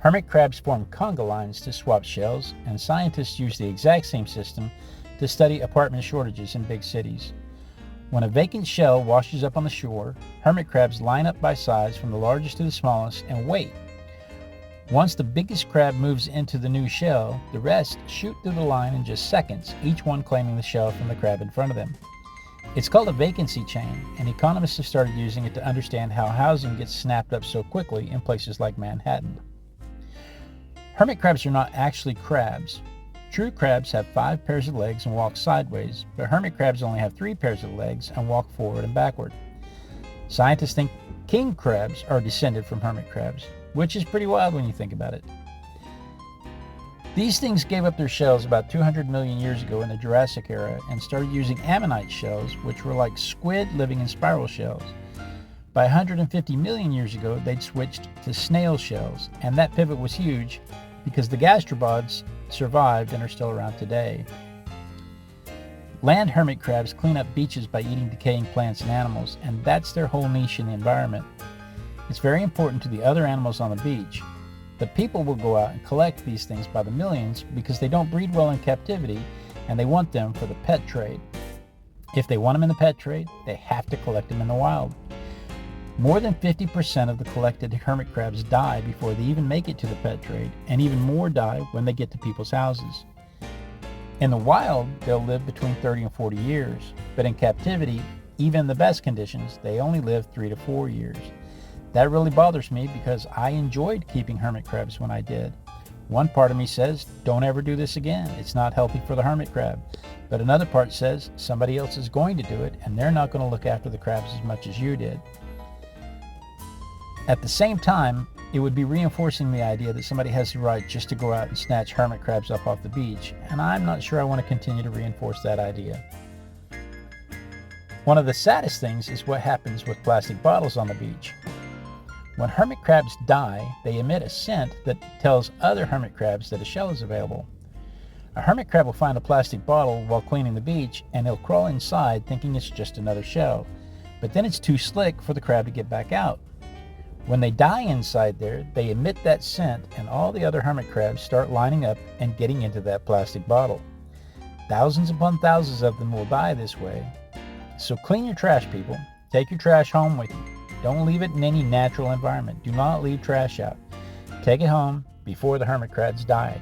Hermit crabs form conga lines to swap shells, and scientists use the exact same system to study apartment shortages in big cities. When a vacant shell washes up on the shore, hermit crabs line up by size from the largest to the smallest and wait. Once the biggest crab moves into the new shell, the rest shoot through the line in just seconds, each one claiming the shell from the crab in front of them. It's called a vacancy chain, and economists have started using it to understand how housing gets snapped up so quickly in places like Manhattan. Hermit crabs are not actually crabs. True crabs have 5 pairs of legs and walk sideways, but hermit crabs only have 3 pairs of legs and walk forward and backward. Scientists think king crabs are descended from hermit crabs, which is pretty wild when you think about it. These things gave up their shells about 200 million years ago in the Jurassic era and started using ammonite shells, which were like squid living in spiral shells. By 150 million years ago, they'd switched to snail shells, and that pivot was huge because the gastropods survived and are still around today. Land hermit crabs clean up beaches by eating decaying plants and animals, and that's their whole niche in the environment. It's very important to the other animals on the beach. But people will go out and collect these things by the millions because they don't breed well in captivity and they want them for the pet trade. If they want them in the pet trade, they have to collect them in the wild. More than 50% of the collected hermit crabs die before they even make it to the pet trade, and even more die when they get to people's houses. In the wild, they'll live between 30 and 40 years, but in captivity, even in the best conditions, they only live 3 to 4 years. That really bothers me because I enjoyed keeping hermit crabs when I did. One part of me says, don't ever do this again. It's not healthy for the hermit crab. But another part says, somebody else is going to do it and they're not going to look after the crabs as much as you did. At the same time, it would be reinforcing the idea that somebody has the right just to go out and snatch hermit crabs up off the beach, and I'm not sure I want to continue to reinforce that idea. One of the saddest things is what happens with plastic bottles on the beach. When hermit crabs die, they emit a scent that tells other hermit crabs that a shell is available. A hermit crab will find a plastic bottle while cleaning the beach, and he'll crawl inside thinking it's just another shell. But then it's too slick for the crab to get back out. When they die inside there, they emit that scent, and all the other hermit crabs start lining up and getting into that plastic bottle. Thousands upon thousands of them will die this way. So clean your trash, people. Take your trash home with you. Don't leave it in any natural environment. Do not leave trash out. Take it home before the hermit crabs die.